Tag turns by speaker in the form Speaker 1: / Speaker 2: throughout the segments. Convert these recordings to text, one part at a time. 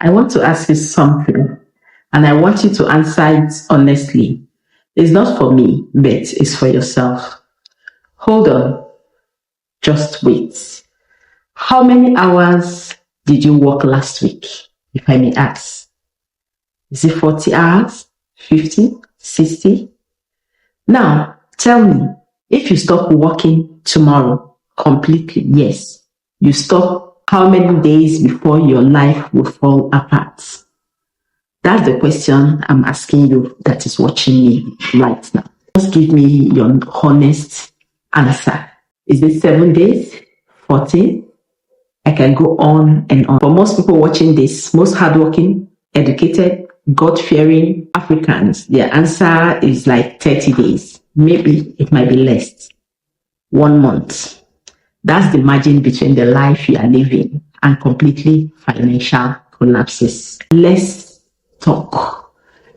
Speaker 1: I want to ask you something, and I want you to answer it honestly. It's not for me, but it's for yourself. Hold on, just wait. How many hours did you work last week, if I may ask? Is it 40 hours, 50, 60? Now, tell me, if you stop working tomorrow completely, yes, you stop, how many days before your life will fall apart? That's the question I'm asking you that is watching me right now. Just give me your honest answer. Is it 7 days? 14? I can go on and on. For most people watching this, most hardworking, educated, God-fearing Africans, their answer is like 30 days. Maybe it might be less. 1 month. That's the margin between the life you are living and completely financial collapses. Let's talk.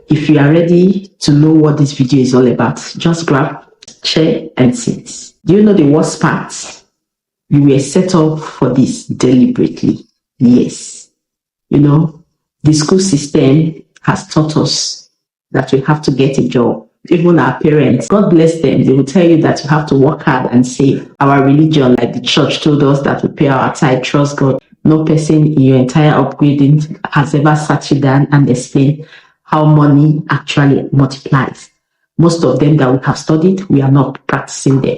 Speaker 1: If you are ready to know what this video is all about, just grab a chair and sit. Do you know the worst part? You were set up for this deliberately. Yes. You know, the school system has taught us that we have to get a job. Even our parents, God bless them, they will tell you that you have to work hard and save. Our religion, like the church told us that we pay our tithe, trust God. No person in your entire upgrading has ever sat you down and explained how money actually multiplies. Most of them that we have studied, we are not practicing them.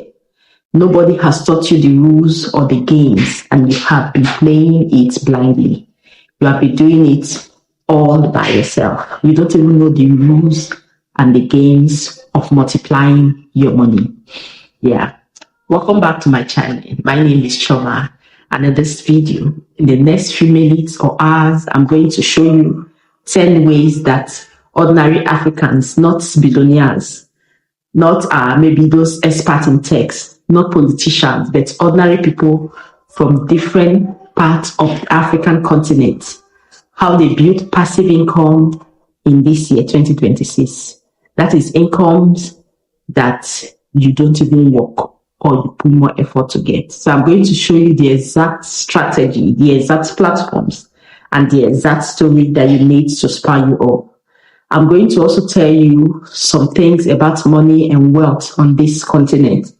Speaker 1: Nobody has taught you the rules or the games, and you have been playing it blindly. You have been doing it all by yourself. You don't even know the rules and the games of multiplying your money. Yeah. Welcome back to my channel. My name is Chioma, and in this video, in the next few minutes or hours, I'm going to show you 10 ways that ordinary Africans, not billionaires, not maybe those experts in tech, not politicians, but ordinary people from different parts of the African continent, how they build passive income in this year, 2026. That is incomes that you don't even work or you put more effort to get. So I'm going to show you the exact strategy, the exact platforms, and the exact story that you need to spur you up. I'm going to also tell you some things about money and wealth on this continent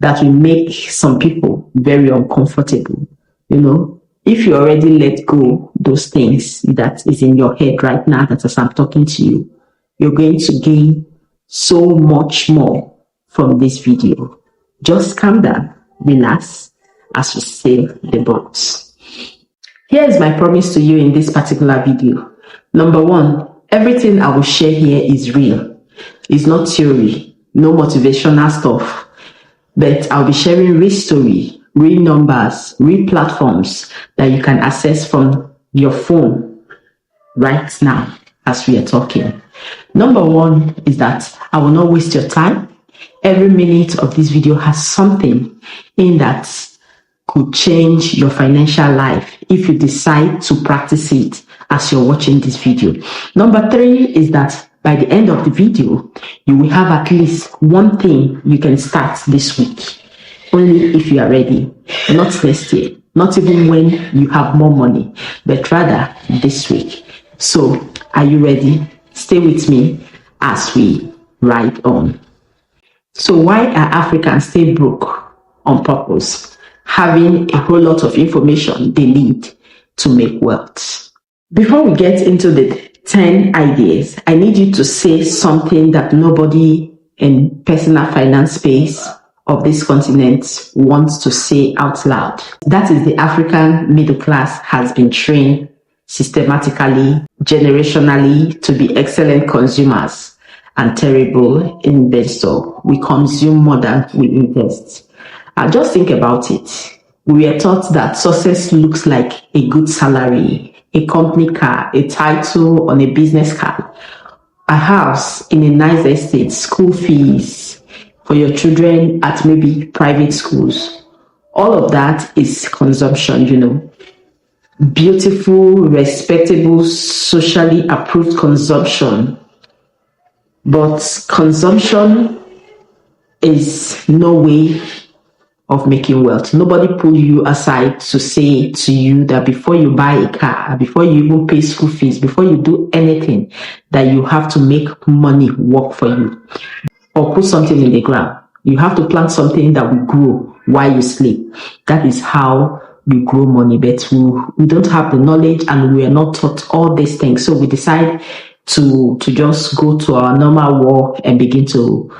Speaker 1: that will make some people very uncomfortable. You know, if you already let go those things that is in your head right now, that as I'm talking to you, you're going to gain so much more from this video. Just calm down, relax, as we save the box. Here's my promise to you in this particular video. Number one, everything I will share here is real. It's not theory, no motivational stuff. But I'll be sharing real story, real numbers, real platforms that you can access from your phone right now as we are talking. Number one is that I will not waste your time. Every minute of this video has something in that could change your financial life if you decide to practice it as you're watching this video. Number three is that by the end of the video, you will have at least one thing you can start this week. Only if you are ready, not next year, not even when you have more money, but rather this week. So, are you ready? Stay with me as we ride on. So, why are Africans stay broke on purpose? Having a whole lot of information they need to make wealth. Before we get into the 10 ideas, I need you to say something that nobody in personal finance space of this continent wants to say out loud. That is, the African middle class has been trained systematically, generationally, to be excellent consumers and terrible investors. We consume more than we invest. Just think about it. We were taught that success looks like a good salary, a company car, a title on a business card, a house in a nice estate, school fees for your children at maybe private schools. All of that is consumption, you know. Beautiful, respectable, socially approved consumption. But consumption is no way of making wealth. Nobody pull you aside to say to you that before you buy a car, before you even pay school fees, before you do anything, that you have to make money work for you or put something in the ground. You have to plant something that will grow while you sleep. That is how you grow money. But we don't have the knowledge and we are not taught all these things. So we decide to just go to our normal work and begin to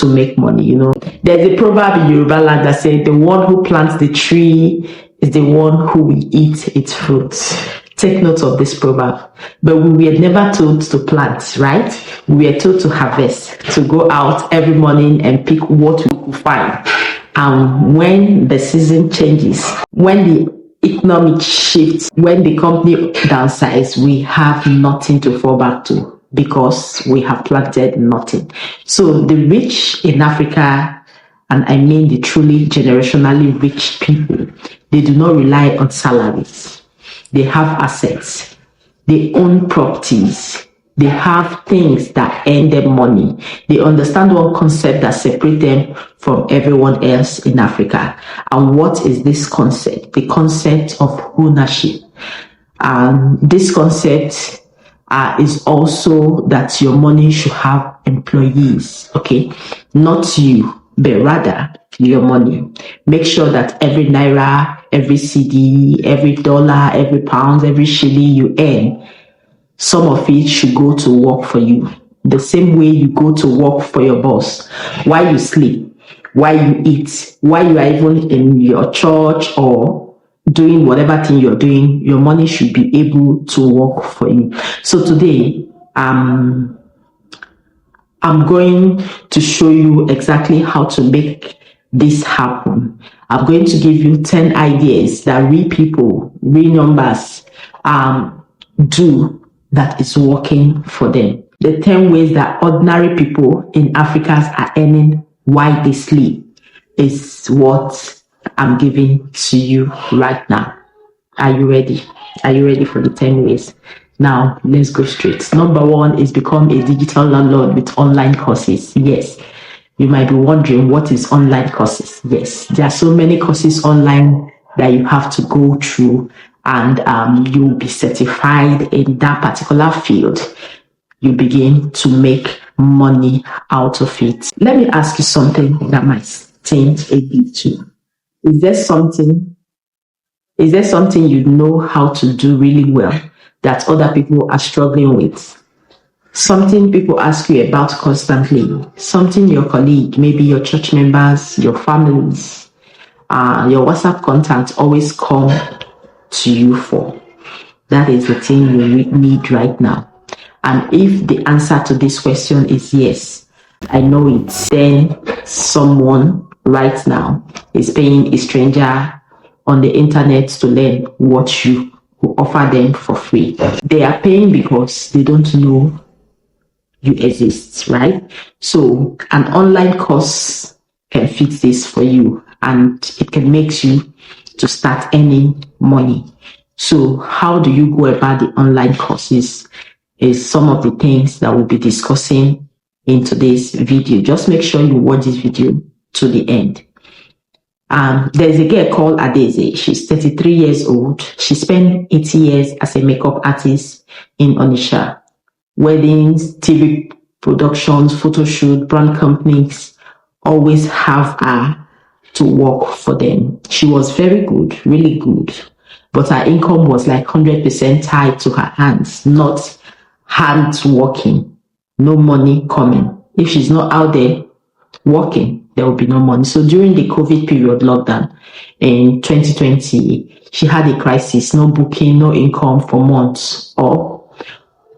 Speaker 1: make money. You know, there's a proverb in Yoruba land that says the one who plants the tree is the one who will eat its fruits. Take note of this proverb. But we were never told to plant, right? We were told to harvest, to go out every morning and pick what we could find. And when the season changes, when the economic shifts, when the company downsizes, we have nothing to fall back to because we have planted nothing. So the rich in Africa, and I mean the truly generationally rich people, they do not rely on salaries. They have assets. They own properties. They have things that earn them money. They understand one concept that separates them from everyone else in Africa. And what is this concept? The concept of ownership. This concept is also that your money should have employees, okay? Not you, but rather your money. Make sure that every naira, every CD, every dollar, every pound, every shilling you earn, some of it should go to work for you. The same way you go to work for your boss. While you sleep, while you eat, while you are even in your church or doing whatever thing you're doing, your money should be able to work for you. So today, I'm going to show you exactly how to make this happen. I'm going to give you 10 ideas that real people, real numbers do that is working for them. The 10 ways that ordinary people in Africa are earning while they sleep is what I'm giving to you right now. Are you ready? Are you ready for the 10 ways? Now, let's go straight. Number 1 is become a digital landlord with online courses. Yes. You might be wondering, what is online courses? Yes, there are so many courses online that you have to go through, and you'll be certified in that particular field. You begin to make money out of it. Let me ask you something that might seem a bit too. Is there something you know how to do really well that other people are struggling with? Something people ask you about constantly, something your colleague, maybe your church members, your families, your WhatsApp contacts always come to you for. That is the thing you need right now. And if the answer to this question is yes, I know it, then someone right now is paying a stranger on the internet to learn what you offer them for free. They are paying because they don't know you exist, right? So an online course can fit this for you, and it can make you to start earning money. So how do you go about the online courses is some of the things that we'll be discussing in today's video. Just make sure you watch this video to the end. There's a girl called Adeze. She's 33 years old. She spent 80 years as a makeup artist in Onitsha. Weddings, TV productions, photo shoot, brand companies always have her to work for them. She was very good, really good, but her income was like 100% tied to her hands, not hands working, no money coming. If she's not out there working, there will be no money. So during the COVID period lockdown in 2020, she had a crisis, no booking, no income for months, or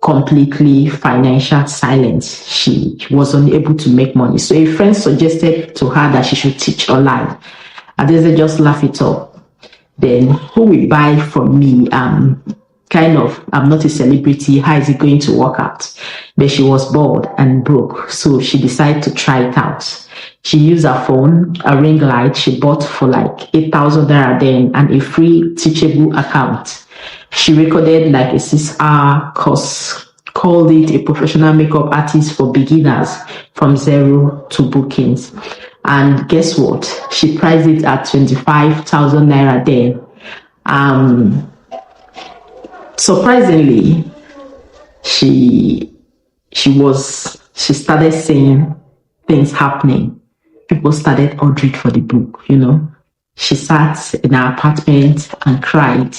Speaker 1: completely financial silence. She was unable to make money. So a friend suggested to her that she should teach online. And they just laugh it up. Then who will buy from me? I'm not a celebrity. How is it going to work out? But she was bored and broke. So she decided to try it out. She used her phone, a ring light she bought for like 8,000 naira then, and a free teachable account. She recorded like a 6-hour course, called it a professional makeup artist for beginners from zero to bookings. And guess what? She priced it at 25,000 naira then. Surprisingly, she started seeing things happening. People started ordering for the book, She sat in her apartment and cried,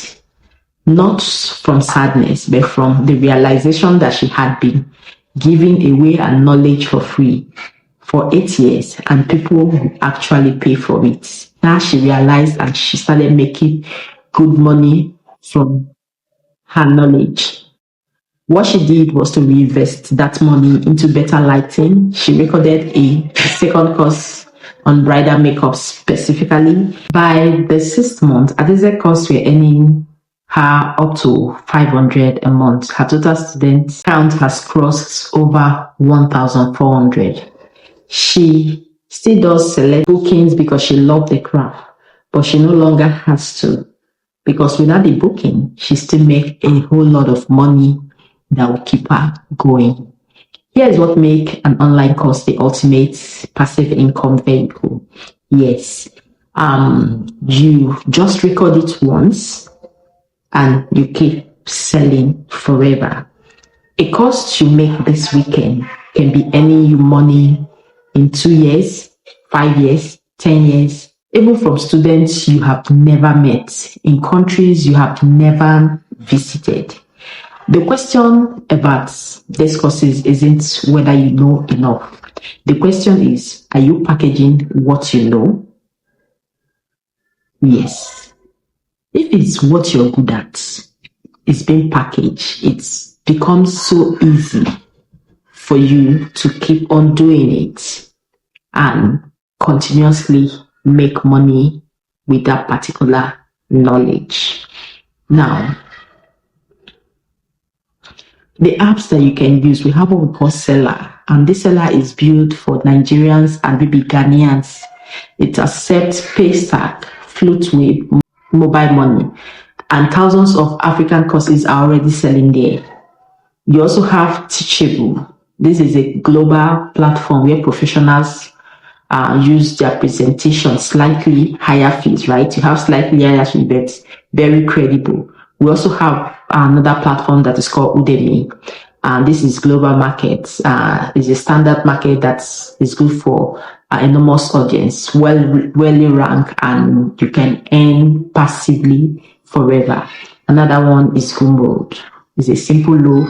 Speaker 1: not from sadness, but from the realization that she had been giving away her knowledge for free for 8 years and people would actually pay for it. Now she realized and she started making good money from her knowledge. What she did was to reinvest that money into better lighting. She recorded a second course on bridal makeup specifically. By the 6th month, at this course, we're earning her up to 500 a month. Her total student count has crossed over 1,400. She still does select bookings because she loved the craft, but she no longer has to, because without the booking, she still make a whole lot of money that will keep her going. Here's what makes an online course the ultimate passive income vehicle. Yes, you just record it once and you keep selling forever. A course you make this weekend can be earning you money in 2 years, 5 years, 10 years, even from students you have never met, in countries you have never visited. The question about these courses isn't whether you know enough. The question is, are you packaging what you know? Yes. If it's what you're good at, it's being packaged. It becomes so easy for you to keep on doing it and continuously make money with that particular knowledge. Now, the apps that you can use, we have what we call Seller, and this Seller is built for Nigerians and maybe Ghanaians. It accepts paycheck, Floatway, mobile money, and thousands of African courses are already selling there. You also have Teachable. This is a global platform where professionals use their presentation slightly higher fees, right? You have slightly higher fees, but very credible. We also have another platform that is called Udemy. This is global markets. It's a standard market that is good for enormous audience, well ranked, and you can earn passively forever. Another one is Gumroad. It's a simple low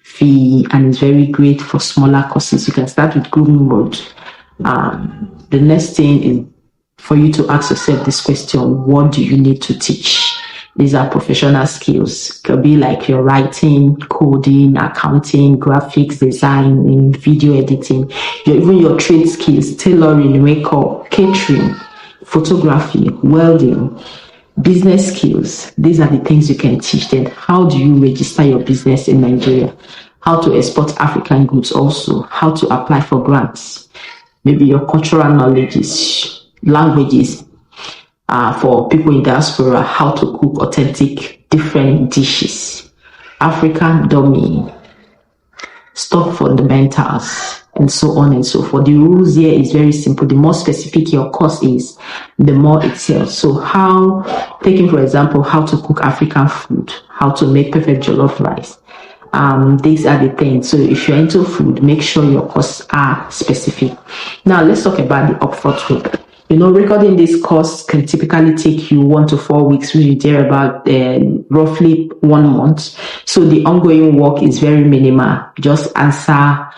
Speaker 1: fee and it's very great for smaller courses. You can start with Gumroad. The next thing is for you to ask yourself this question: what do you need to teach? These are professional skills. It could be like your writing, coding, accounting, graphics, design, video editing, even your trade skills, tailoring, makeup, catering, photography, welding, business skills. These are the things you can teach them. How do you register your business in Nigeria? How to export African goods also. How to apply for grants. Maybe your cultural knowledge, languages, for people in diaspora, how to cook authentic different dishes, African domain, stock fundamentals, and so on and so forth. The rules here is very simple. The more specific your course is, the more it sells. So taking for example, how to cook African food, how to make perfect jollof rice. These are the things. So if you're into food, make sure your courses are specific. Now let's talk about the upfront work. Recording this course can typically take you 1 to 4 weeks, which is there about roughly 1 month. So the ongoing work is very minimal. Just answer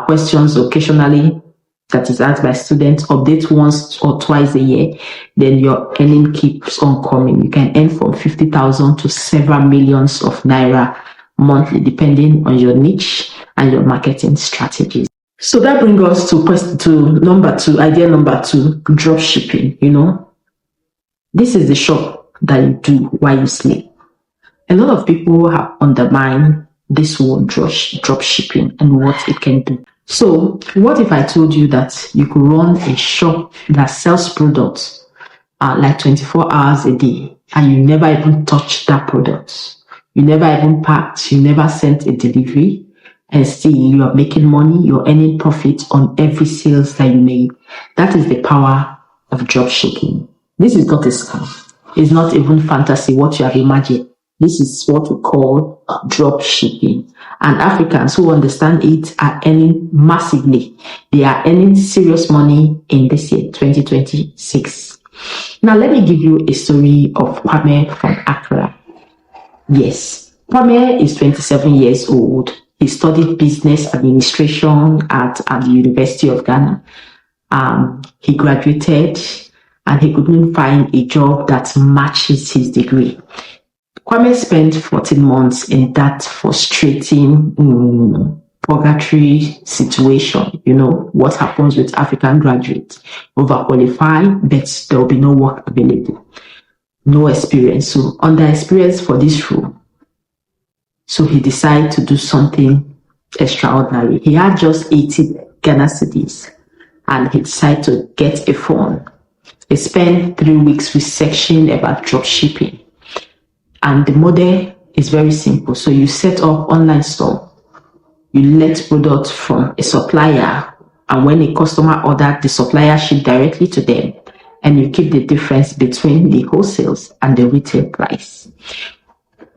Speaker 1: questions occasionally that is asked by students, update once or twice a year, then your earning keeps on coming. You can earn from 50,000 to several millions of naira monthly, depending on your niche and your marketing strategies. So that brings us to number 2, idea number 2, drop shipping. This is the shop that you do while you sleep. A lot of people have undermined this word drop shipping and what it can do. So what if I told you that you could run a shop that sells products like 24 hours a day and you never even touch that product? You never even packed, you never sent a delivery. and still you are making money, you're earning profit on every sales that you make. That is the power of drop shipping. This is not a scam. It's not even fantasy, what you have imagined. This is what we call drop shipping. And Africans who understand it are earning massively. They are earning serious money in this year, 2026. Now, let me give you a story of Kwame from Accra. Yes, Kwame is 27 years old. He studied business administration at the University of Ghana. He graduated and he couldn't find a job that matches his degree. Kwame spent 14 months in that frustrating purgatory situation. You know what happens with African graduates. Overqualified, but there will be no work available. No experience. So under experience for this role. So he decided to do something extraordinary. He had just 80 Ghana cedis and he decided to get a phone. He spent 3 weeks researching about drop shipping. And the model is very simple. So you set up online store. You let products from a supplier. And when a customer orders, the supplier ship directly to them. And you keep the difference between the wholesales and the retail price.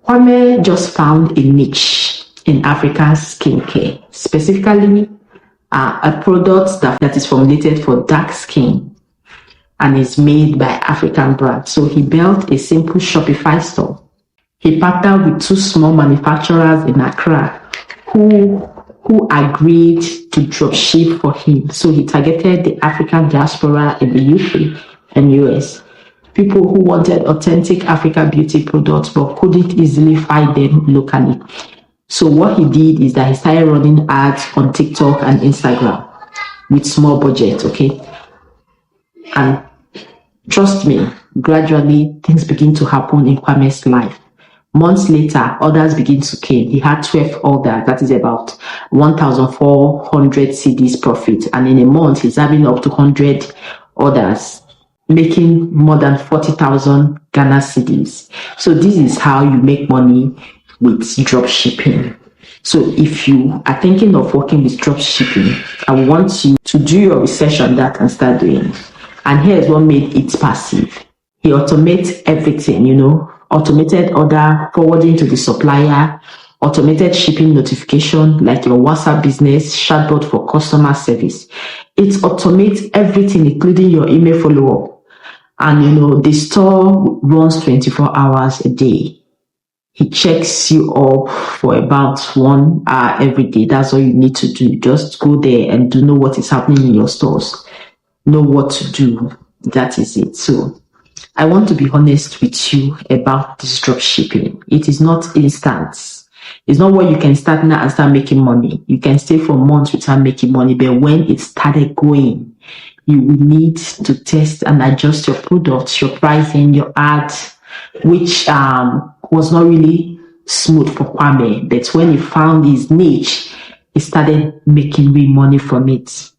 Speaker 1: Kwame just found a niche in African skincare, specifically a product that is formulated for dark skin and is made by African brands. So he built a simple Shopify store. He partnered with 2 small manufacturers in Accra who agreed to drop ship for him. So he targeted the African diaspora in the UK and US. People who wanted authentic African beauty products but couldn't easily find them locally. So what he did is that he started running ads on TikTok and Instagram with small budget, okay? And trust me, gradually things begin to happen in Kwame's life. Months later, orders begin to come. He had 12 orders, that is about 1,400 cedis profit. And in a month, he's having up to 100 orders, making more than 40,000 Ghana cedis. So this is how you make money with drop shipping. So if you are thinking of working with drop shipping, I want you to do your research on that and start doing it. And here's what made it passive. He automates everything, automated order, forwarding to the supplier, automated shipping notification like your WhatsApp business, chatbot for customer service. It automates everything, including your email follow-up. And, the store runs 24 hours a day. He checks you up for about 1 hour every day. That's all you need to do. Just go there and know what is happening in your stores. Know what to do. That is it. So I want to be honest with you about this drop shipping. It is not instant. It's not where you can start now and start making money. You can stay for months without making money. But when it started going, you will need to test and adjust your products, your pricing, your ads, which was not really smooth for Kwame. But when he found his niche, he started making real money from it.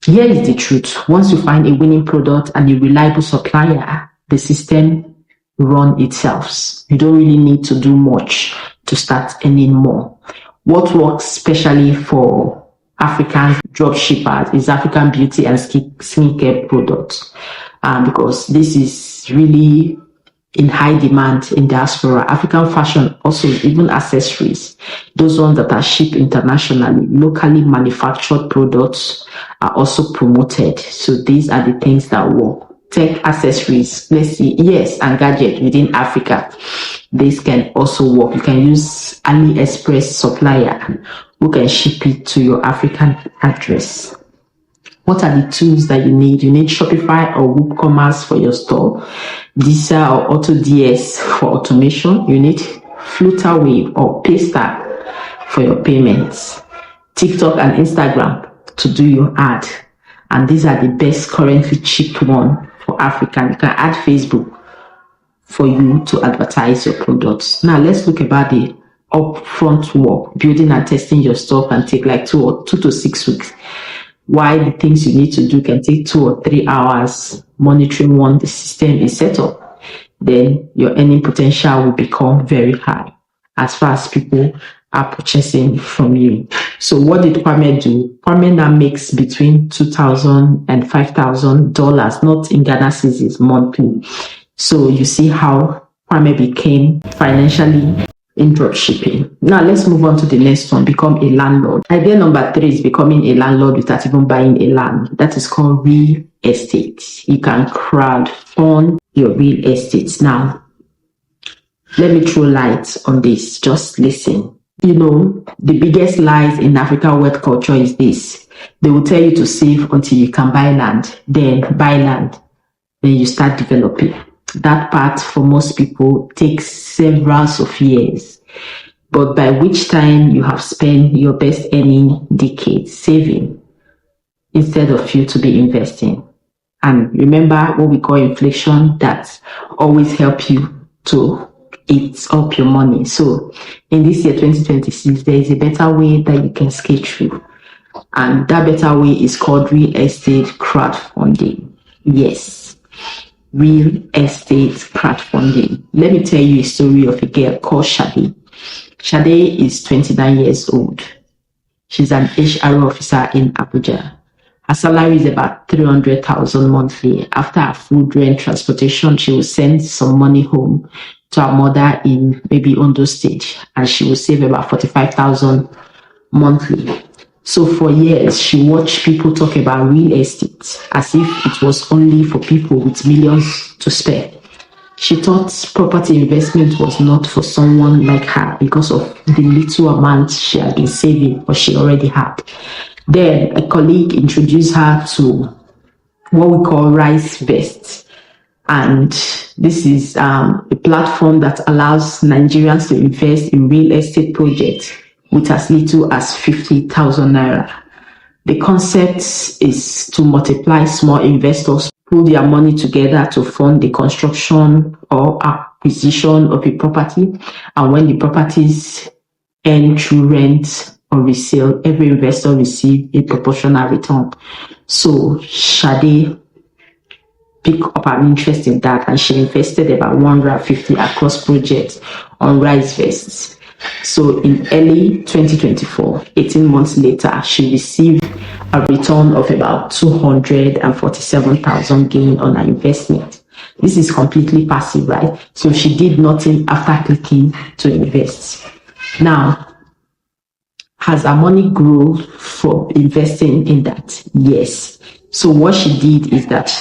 Speaker 1: Here is the truth. Once you find a winning product and a reliable supplier, the system runs itself. You don't really need to do much to start earning more. What works especially for African drop shippers is African beauty and skincare products, because this is really in high demand in diaspora. African fashion, also even accessories, those ones that are shipped internationally, locally manufactured products are also promoted. So these are the things that work. Tech accessories, let's see, yes, and gadget within Africa. This can also work. You can use AliExpress supplier who can ship it to your African address. What are the tools that you need? You need Shopify or WooCommerce for your store, Disa or AutoDS for automation. You need Flutterwave or Paystack for your payments, TikTok and Instagram to do your ad. And these are the best currently cheap one for African. You can add Facebook for you to advertise your products. Now let's look about the upfront work. Building and testing your store can take like 2 to 6 weeks. Why the things you need to do can take 2 or 3 hours. Monitoring once the system is set up, then your earning potential will become very high as far as people are purchasing from you. So what did Kwame do? Kwame now makes between $2,000 and $5,000, not in Ghana cedis, monthly. So you see how Kwame became financially in dropshipping. Now let's move on to the next one, become a landlord. Idea number 3 is becoming a landlord without even buying a land. That is called real estate. You can crowdfund your real estate. Now, let me throw light on this. Just listen. The biggest lies in African wealth culture is this. They will tell you to save until you can buy land. Then buy land. Then you start developing. That part for most people takes several of years. But by which time you have spent your best earning decade saving instead of you to be investing. And remember what we call inflation, that always help you to eat up your money. So in this year 2026, there is a better way that you can skate through. And that better way is called real estate crowdfunding. Yes, real estate crowdfunding. Let me tell you a story of a girl called Shade. Shade is 29 years old. She's an HR officer in Abuja. Her salary is about 300,000 monthly. After her food, rent, transportation, she will send some money home to her mother in maybe Ondo State, and she will save about 45,000 monthly. So for years, she watched people talk about real estate as if it was only for people with millions to spare. She thought property investment was not for someone like her because of the little amount she had been saving or she already had. Then a colleague introduced her to what we call Rice Vest. And this is a platform that allows Nigerians to invest in real estate projects with as little as 50,000 naira. The concept is to multiply small investors pull their money together to fund the construction or acquisition of a property. And when the properties earn through rent or resale, every investor receives a proportional return. So Shade picked up an interest in that, and she invested about 150 across projects on Rice Vests. So in early 2024, 18 months later, she received a return of about 247,000 gain on her investment. This is completely passive, right? So she did nothing after clicking to invest. Now, has her money grown from investing in that? Yes. So what she did is that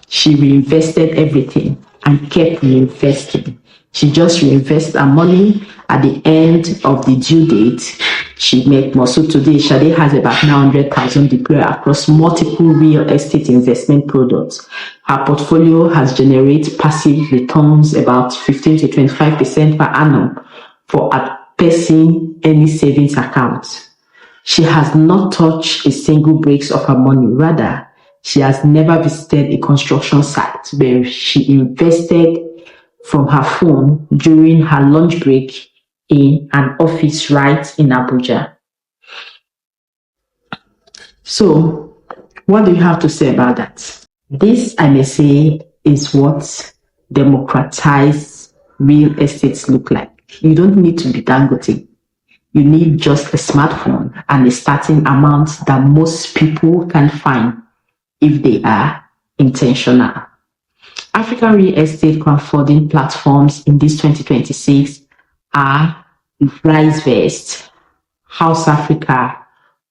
Speaker 1: she reinvested everything and kept reinvesting. She just reinvested her money. At the end of the due date, she made more. So today, Shade has about 900,000 deployed across multiple real estate investment products. Her portfolio has generated passive returns about 15 to 25% per annum for a person any savings account. She has not touched a single breaks of her money. Rather, she has never visited a construction site, where she invested from her phone during her lunch break in an office right in Abuja. So, what do you have to say about that? This, I may say, is what democratized real estates look like. You don't need to be Dangote. You need just a smartphone and a starting amount that most people can find if they are intentional. African real estate crowdfunding platforms in this 2026 are Rice Vest, House Africa,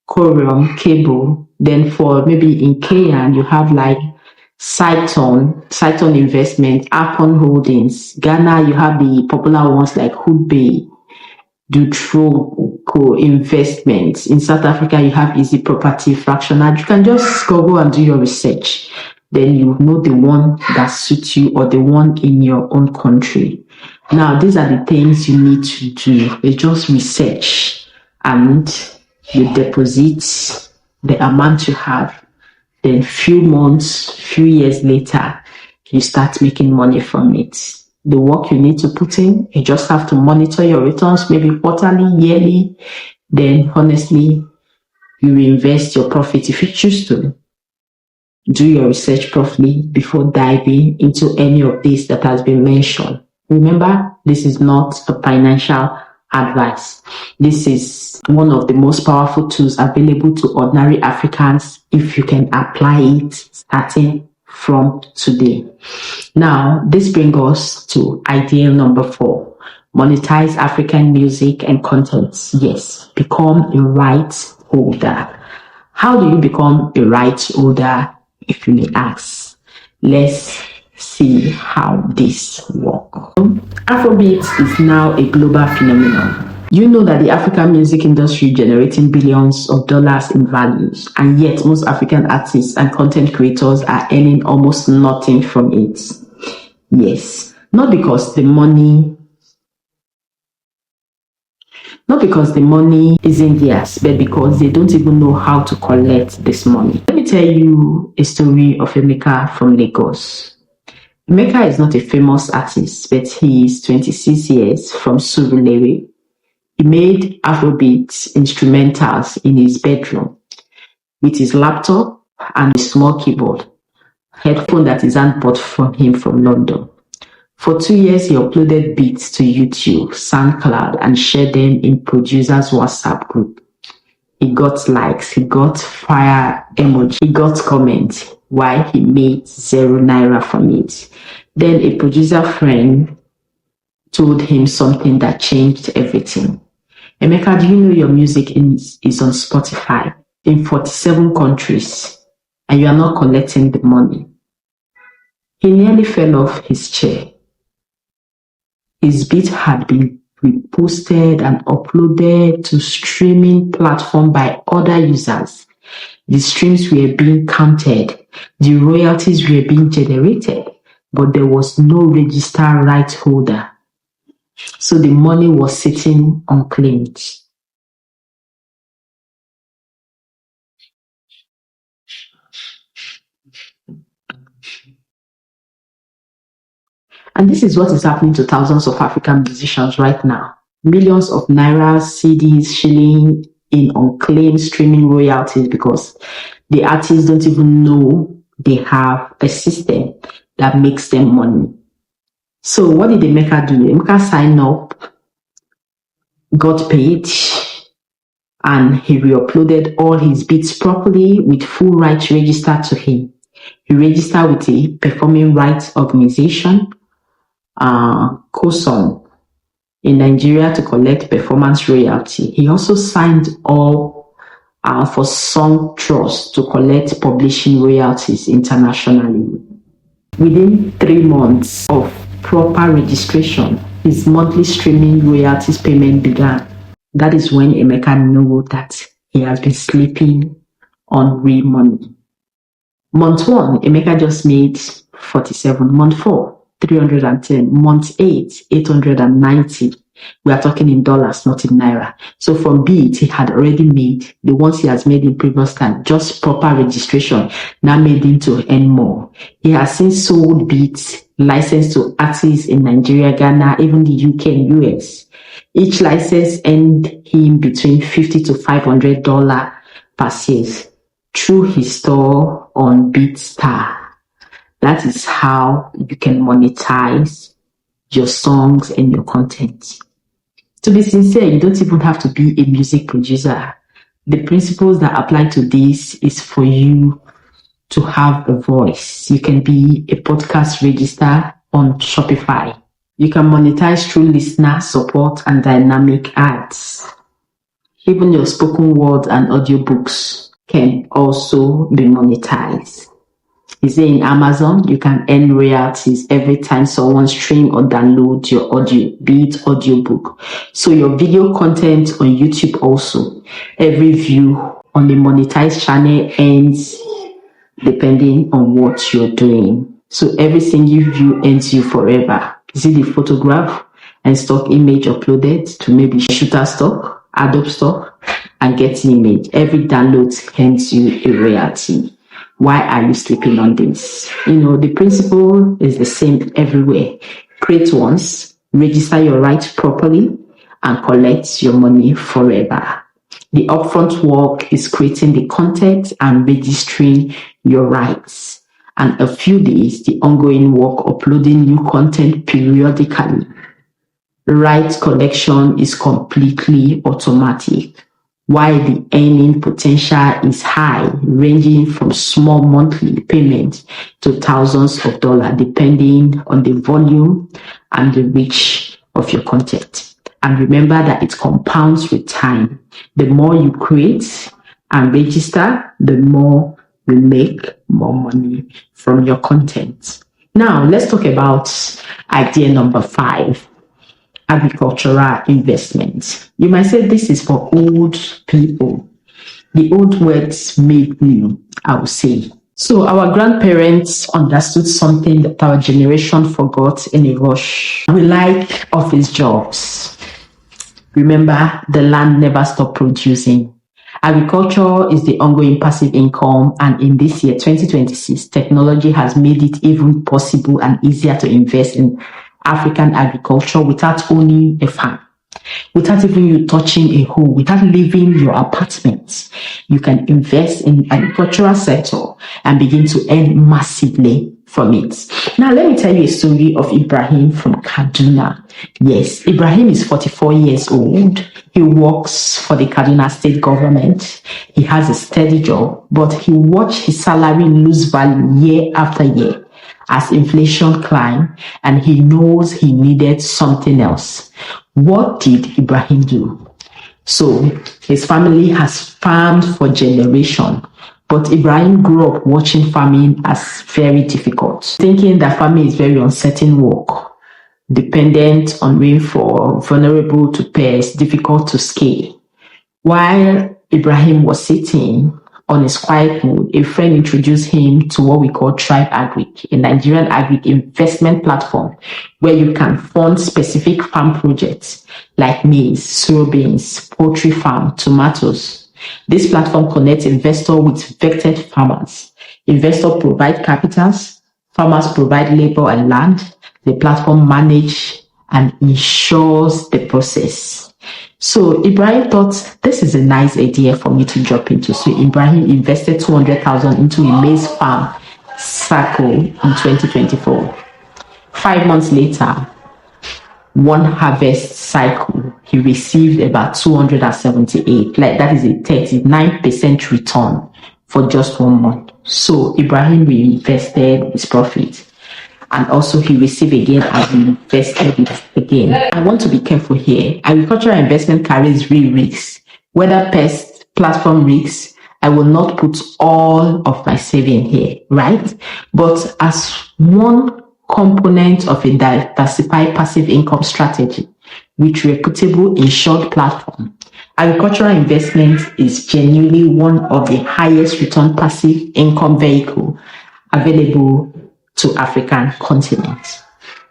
Speaker 1: Corium, Cable. Then for maybe in Kenya, you have like Saiton Investment, Akon Holdings. Ghana, you have the popular ones like Hudbay, Dutroco Investments. In South Africa, you have Easy Property, Fractional. You can just go and do your research. Then you know the one that suits you or the one in your own country. Now, these are the things you need to do. You just research and you deposit the amount you have. Then few months, few years later, you start making money from it. The work you need to put in, you just have to monitor your returns, maybe quarterly, yearly. Then honestly, you reinvest your profit if you choose to. Do your research properly before diving into any of this that has been mentioned. Remember, this is not a financial advice. This is one of the most powerful tools available to ordinary Africans if you can apply it starting from today. Now, this brings us to idea number 4. Monetize African music and content. Yes, become a rights holder. How do you become a rights holder, if you may ask? Let's see how this works. Afrobeat is now a global phenomenon. You know that the African music industry is generating billions of dollars in values, and yet most African artists and content creators are earning almost nothing from it. Yes, not because the money isn't theirs, but because they don't even know how to collect this money. Let me tell you a story of Emeka from Lagos. Emeka is not a famous artist, but he is 26 years from Surulere. He made Afrobeat instrumentals in his bedroom with his laptop and a small keyboard, headphone that his aunt bought from him from London. For 2 years, he uploaded beats to YouTube, SoundCloud, and shared them in producers' WhatsApp group. He got likes, he got fire emoji, he got comments, while he made 0 naira from it. Then a producer friend told him something that changed everything. Emeka, do you know your music is on Spotify in 47 countries and you are not collecting the money? He nearly fell off his chair. His beat had been reposted and uploaded to streaming platform by other users. The streams were being counted, the royalties were being generated, but there was no registered right holder. So the money was sitting unclaimed. And this is what is happening to thousands of African musicians right now. Millions of naira, CDs, shilling in unclaimed streaming royalties because the artists don't even know they have a system that makes them money. So what did Emeka do? Emeka signed up, got paid, and he re-uploaded all his beats properly with full rights registered to him. He registered with a performing rights organization, COSON, in Nigeria to collect performance royalty. He also signed up for Song Trust to collect publishing royalties internationally. Within 3 months of proper registration, his monthly streaming royalties payment began. That is when Emeka knew that he has been sleeping on real money. Month 1, Emeka just made 47. Month 4, 310. Month 8, 890. We are talking in dollars, not in naira. So from beats he had already made, the ones he has made in previous time, just proper registration, now made him to earn more. He has since sold beats licensed to artists in Nigeria, Ghana, even the UK and US. Each license earned him between $50 to $500 per sales through his store on BeatStar. That is how you can monetize your songs and your content. To be sincere, you don't even have to be a music producer. The principles that apply to this is for you to have a voice. You can be a podcast register on Shopify. You can monetize through listener support and dynamic ads. Even your spoken word and audiobooks can also be monetized. Is it in Amazon? You can earn royalties every time someone stream or download your audio, be it audiobook. So your video content on YouTube also. Every view on the monetized channel ends depending on what you're doing. So every single view ends you forever. Is it the photograph and stock image uploaded to maybe Shutterstock, Adobe Stock, and get image? Every download ends you a royalty. Why are you sleeping on this? The principle is the same everywhere. Create once, register your rights properly, and collect your money forever. The upfront work is creating the content and registering your rights. And a few days, the ongoing work uploading new content periodically. Right collection is completely automatic, while the earning potential is high, ranging from small monthly payments to thousands of dollars, depending on the volume and the reach of your content. And remember that it compounds with time. The more you create and register, the more you make more money from your content. Now, let's talk about idea number 5. Agricultural investment. You might say this is for old people. The old words made new, I would say. So our grandparents understood something that our generation forgot in a rush. We like office jobs. Remember, the land never stopped producing. Agriculture is the ongoing passive income, and in this year, 2026, technology has made it even possible and easier to invest in African agriculture without owning a farm, without even you touching a hoe, without leaving your apartment. You can invest in agricultural sector and begin to earn massively from it. Now, let me tell you a story of Ibrahim from Kaduna. Yes, Ibrahim is 44 years old. He works for the Kaduna state government. He has a steady job, but he watched his salary lose value year after year as inflation climbed, and he knows he needed something else. What did Ibrahim do? So his family has farmed for generations, but Ibrahim grew up watching farming as very difficult, thinking that farming is very uncertain work, dependent on rainfall, vulnerable to pests, difficult to scale. While Ibrahim was sitting on his quiet mood, a friend introduced him to what we call Tribe Agric, a Nigerian agric investment platform where you can fund specific farm projects like maize, soybeans, poultry farm, tomatoes. This platform connects investors with vetted farmers. Investors provide capitals, farmers provide labor and land. The platform manages and ensures the process. So Ibrahim thought this is a nice idea for me to drop into. So Ibrahim invested 200,000 into a maize farm cycle in 2024. 5 months later, one harvest cycle, he received about 278. Like that is a 39% return for just 1 month. So Ibrahim reinvested his profit. And also he received again and he invested it again. I want to be careful here. Agricultural investment carries real risks. Whether pest, platform risks, I will not put all of my saving here, right? But as one component of a diversified passive income strategy with reputable insured platform, agricultural investment is genuinely one of the highest return passive income vehicle available to African continent.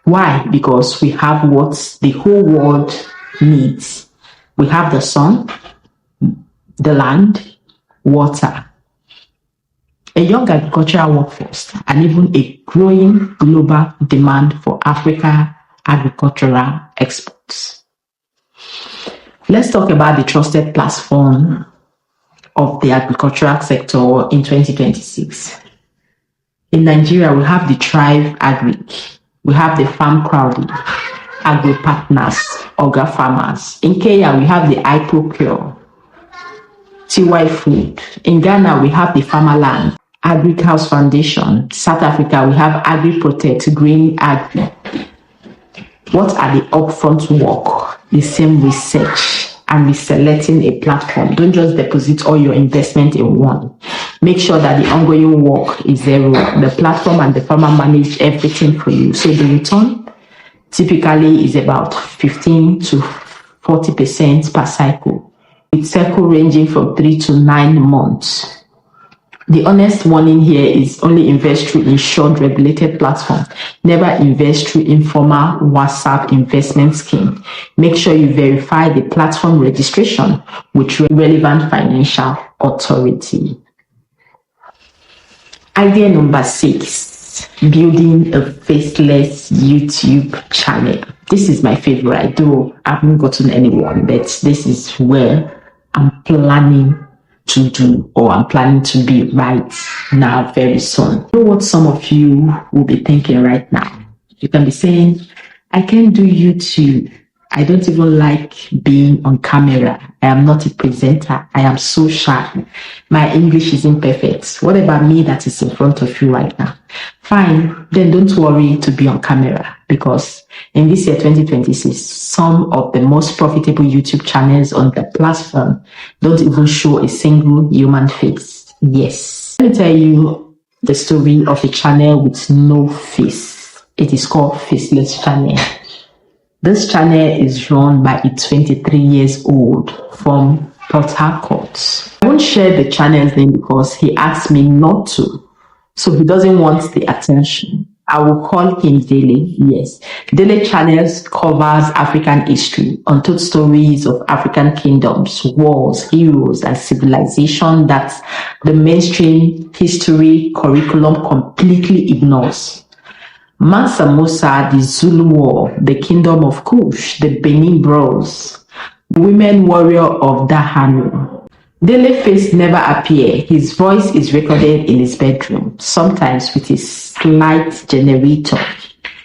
Speaker 1: Why? Because we have what the whole world needs. We have the sun, the land, water, a young agricultural workforce, and even a growing global demand for Africa agricultural exports. Let's talk about the trusted platform of the agricultural sector in 2026. In Nigeria, we have the Tribe Agric, we have the Farm Crowdy, Agro Partners, Oga Farmers. In Kenya, we have the iProcure, TY Food. In Ghana, we have the Farmerland, Agric House Foundation. South Africa, we have Agri Protect, Green Agri. What are the upfront work? The same research and reselecting a platform. Don't just deposit all your investment in one. Make sure that the ongoing work is zero. The platform and the farmer manage everything for you. So the return typically is about 15 to 40% per cycle, with cycle ranging from 3 to 9 months. The honest warning here is only invest through insured regulated platform. Never invest through informal WhatsApp investment scheme. Make sure you verify the platform registration with relevant financial authority. Idea number 6, building a faceless YouTube channel. This is my favorite, though I haven't gotten anyone, but this is where I'm planning to do, or I'm planning to be right now very soon. You know what some of you will be thinking right now? You can be saying, I can't do YouTube. I don't even like being on camera. I am not a presenter. I am so shy. My English isn't perfect. What about me that is in front of you right now? Fine, then don't worry to be on camera, because in this year 2026, some of the most profitable YouTube channels on the platform don't even show a single human face. Yes. Let me tell you the story of a channel with no face. It is called Faceless Channel. This channel is run by a 23 years old from Port Harcourt. I won't share the channel's name because he asked me not to. So he doesn't want the attention. I will call him Dele. Yes. Dele Channels covers African history, untold stories of African kingdoms, wars, heroes, and civilization that the mainstream history curriculum completely ignores. Mansa Musa, the Zulu War, the Kingdom of Kush, the Benin Bros, the Women Warrior of Dahanu. Dele face never appear. His voice is recorded in his bedroom, sometimes with his slight generator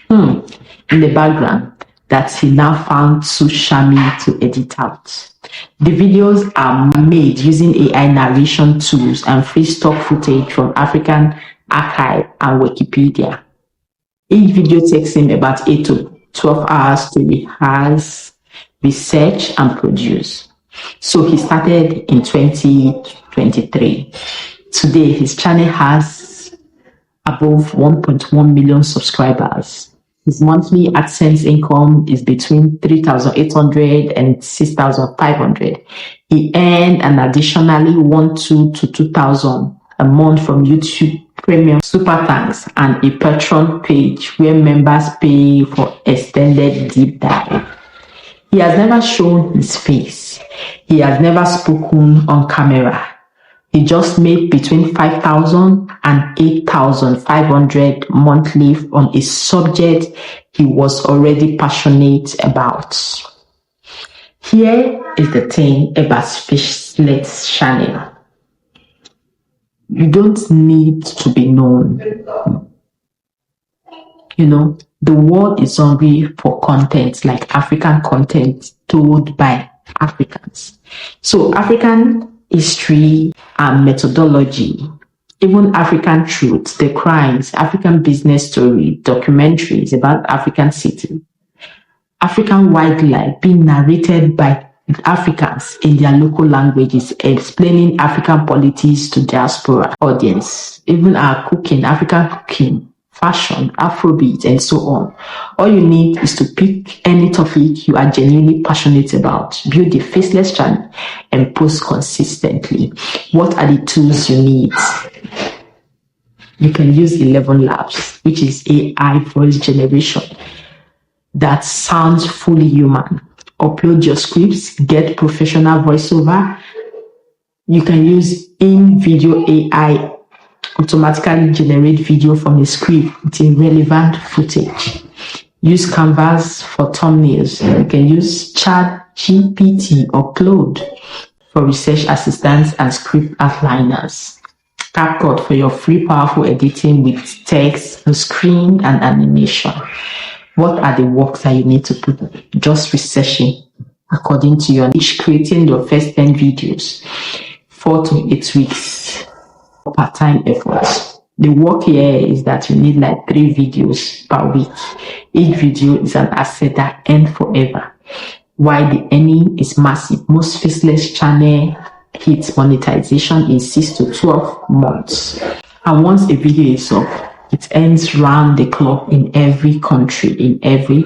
Speaker 1: in the background that he now found too shammy to edit out. The videos are made using AI narration tools and free stock footage from African Archive and Wikipedia. Each video takes him about 8 to 12 hours to rehearse, research, and produce. So he started in 2023. Today, his channel has above 1.1 million subscribers. His monthly AdSense income is between 3,800 and 6,500. He earned an additionally 1,200 to 2,000 a month from YouTube Premium Super Thanks and a Patreon page where members pay for extended deep dive. He has never shown his face. He has never spoken on camera. He just made between 5,000 and 8,500 monthly on a subject he was already passionate about. Here is the thing about Faceless Channel. You don't need to be known. You know, the world is hungry for content, like African content told by Africans. So African history and methodology, even African truths, the crimes, African business story, documentaries about African city, African wildlife being narrated by Africans in their local languages, explaining African politics to diaspora audience, even our cooking, African cooking, fashion, Afrobeat, and so on. All you need is to pick any topic you are genuinely passionate about, build a faceless channel, and post consistently. What are the tools you need? You can use 11 Labs, which is AI voice generation that sounds fully human. Upload your scripts, get professional voiceover. You can use in-video AI, automatically generate video from a script with relevant footage. Use Canvas for thumbnails. You can use ChatGPT or Claude for research assistants and script outliners. CapCut for your free, powerful editing with text, screen, and animation. What are the works that you need to put? Just researching according to your niche, creating your first 10 videos, 4 to 8 weeks part-time efforts. The work here is that you need like 3 videos per week. Each video is an asset that ends forever. While the earning is massive, most faceless channel hits monetization in 6 to 12 months. And once a video is up, it ends round the clock in every country, in every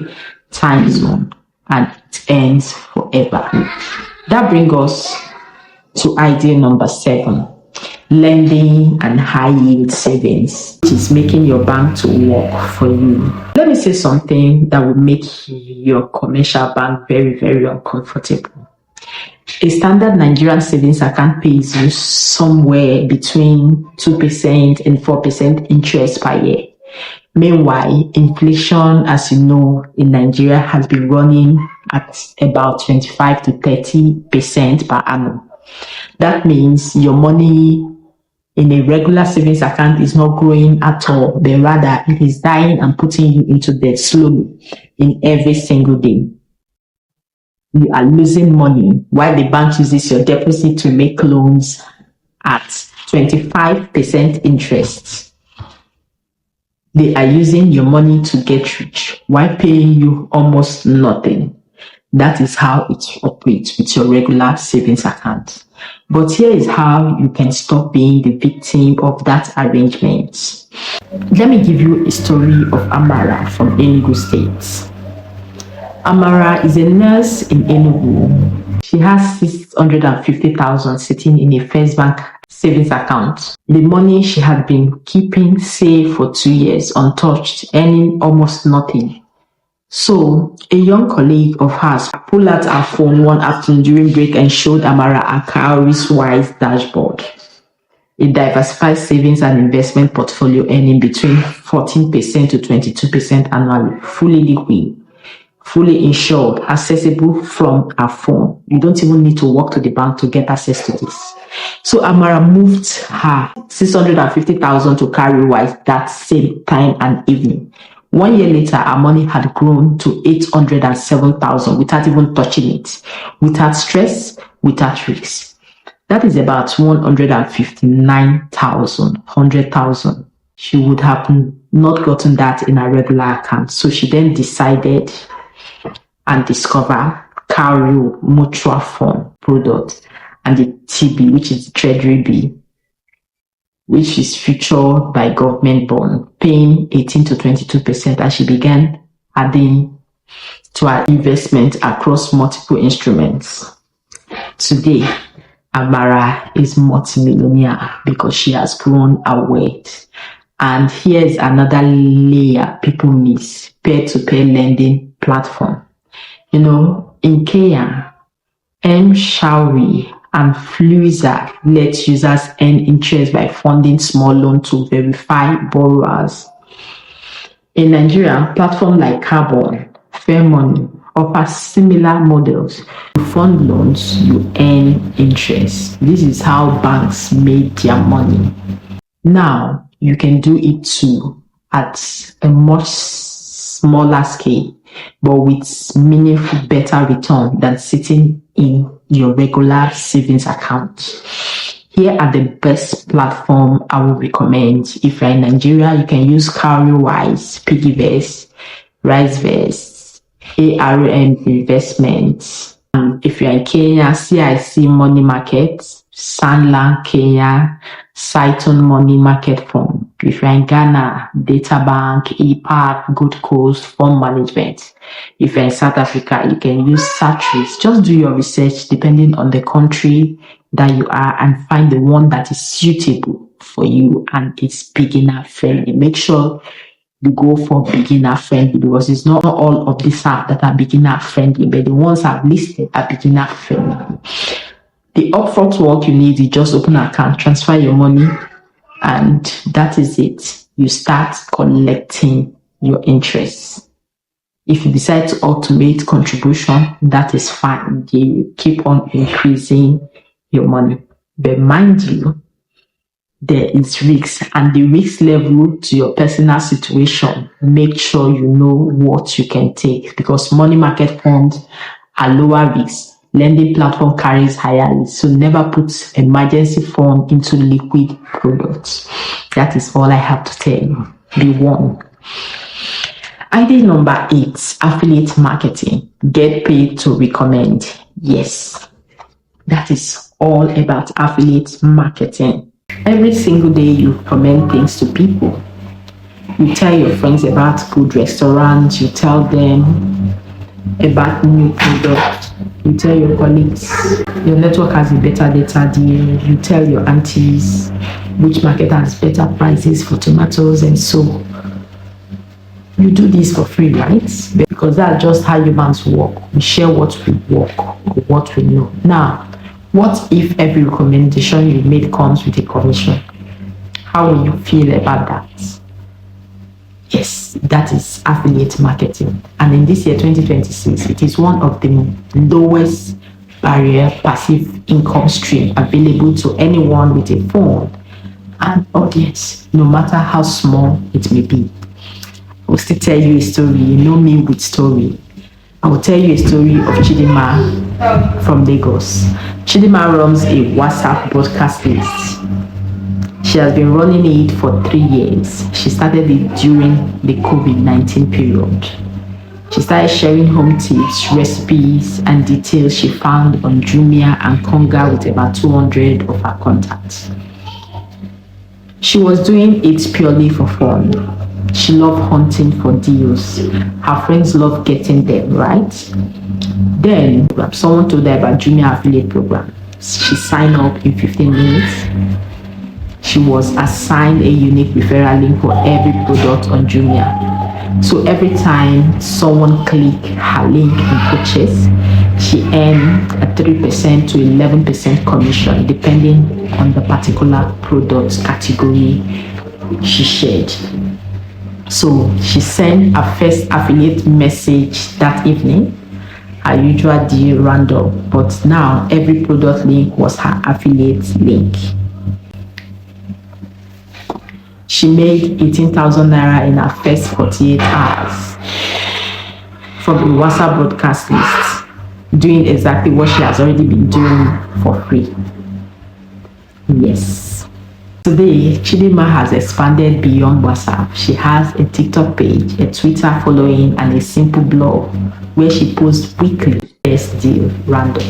Speaker 1: time zone, and it ends forever. That brings us to idea number 7, lending and high yield savings, which is making your bank to work for you. Let me say something that will make your commercial bank very, very uncomfortable. A standard Nigerian savings account pays you somewhere between 2% and 4% interest per year. Meanwhile, inflation, as you know, in Nigeria has been running at about 25 to 30% per annum. That means your money in a regular savings account is not growing at all, but rather it is dying and putting you into debt slowly in every single day. you are losing money while the bank uses your deposit to make loans at 25% interest. They are using your money to get rich while paying you almost nothing. That is how it operates with your regular savings account. But here is how you can stop being the victim of that arrangement. Let me give you a story of Amara from Enugu State. Amara is a nurse in Enugu. She has 650,000 sitting in a First Bank savings account. The money she had been keeping safe for 2 years untouched, earning almost nothing. So, a young colleague of hers pulled out her phone one afternoon during break and showed Amara a cowries-wise dashboard. A diversified savings and investment portfolio earning between 14% to 22% annually, fully liquid, fully insured, accessible from her phone. You don't even need to walk to the bank to get access to this. So Amara moved her 650,000 to cowries that same time and evening. 1 year later, her money had grown to 807,000 without even touching it, without stress, without risks. That is about 159,000, 100,000. She would have not gotten that in a regular account. So she then decided and discovered Cowrie Mutual Fund product and the TB, which is the Treasury B, which is featured by government bond, paying 18 to 22%, as she began adding to her investment across multiple instruments. Today, Amara is multimillionaire because she has grown her wealth. And here's another layer people miss: peer-to-peer lending platform. You know, in Kenya, M-Shawry and Fluiza let users earn interest by funding small loans to verify borrowers. In Nigeria, platforms like Carbon, Fair Money offer similar models. You fund loans, you earn interest. This is how banks made their money. Now, you can do it too at a much smaller scale, but with meaningful better return than sitting in your regular savings account. Here are the best platform I would recommend. If you're in Nigeria, you can use Cowrywise, Piggyvest, RiseVest, ARM Investments. If you're in Kenya, CIC Money Market, Sanlam Kenya, Saiton Money Market Fund. If you're in Ghana, Databank, EPAC, Good Coast, Fund Management. If you're in South Africa, you can use Satrice. Just do your research depending on the country that you are and find the one that is suitable for you and it's beginner friendly. Make sure you go for beginner friendly because it's not all of these apps that are beginner friendly, but the ones I've listed are beginner friendly. The upfront work you need is just open an account, transfer your money, and that is it. You start collecting your interest. If you decide to automate contribution, that is fine. You keep on increasing your money. But mind you, there is risks, and the risk level to your personal situation. Make sure you know what you can take because money market funds are lower risk. Lending platform carries higher risk, so never put emergency fund into liquid products. That is all I have to tell you. Be warned. Idea number 8, affiliate marketing. Get paid to recommend. Yes, that is all about affiliate marketing. Every single day you recommend things to people. You tell your friends about good restaurants, you tell them about new products, you tell your colleagues your network has a better data deal, you tell your aunties which market has better prices for tomatoes, and so you do this for free, right? Because that's just how humans work. We share what we work or what we know. Now, what if every recommendation you made comes with a commission? How will you feel about that? Yes, that is affiliate marketing. And in this year, 2026, it is one of the lowest barrier passive income stream available to anyone with a phone and audience, no matter how small it may be. I'll still tell you a story. You know me with story. I will tell you a story of Chidima from Lagos. Chidima runs a WhatsApp broadcast list. She has been running it for 3 years. She started it during the COVID-19 period. She started sharing home tips, recipes, and details she found on Jumia and Konga with about 200 of her contacts. She was doing it purely for fun. She loved hunting for deals. Her friends loved getting them, right? Then someone told her about Jumia affiliate program. She signed up in 15 minutes. She was assigned a unique referral link for every product on Jumia. So every time someone clicked her link and purchase, she earned a 3% to 11% commission depending on the particular product category she shared. So she sent her first affiliate message that evening. Her usual deal random, but now every product link was her affiliate link. She made 18,000 naira in her first 48 hours from the WhatsApp broadcast list, doing exactly what she has already been doing for free. Yes. Today, Chidima has expanded beyond WhatsApp. She has a TikTok page, a Twitter following, and a simple blog where she posts weekly best deal random.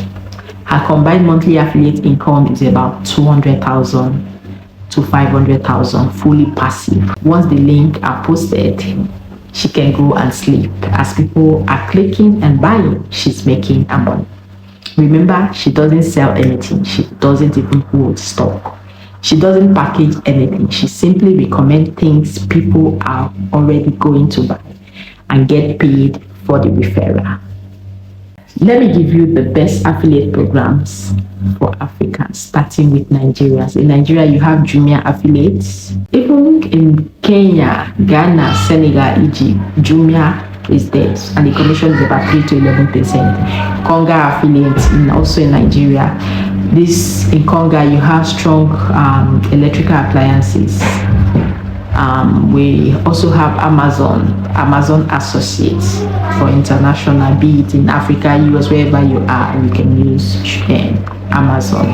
Speaker 1: Her combined monthly affiliate income is about 200,000 to 500,000, fully passive. Once the link are posted, she can go and sleep. As people are clicking and buying, she's making her money. Remember, she doesn't sell anything. She doesn't even hold stock. She doesn't package anything. She simply recommends things people are already going to buy and get paid for the referral. Let me give you the best affiliate programs for Africans, starting with Nigerians. In Nigeria, you have Jumia affiliates. Even in Kenya, Ghana, Senegal, Egypt, Jumia is there, and the commission is about 3 to 11%. Konga affiliates, also in Nigeria. This in Konga, you have strong electrical appliances. We also have Amazon Associates for international, be it in Africa, US, wherever you are, you can use Amazon.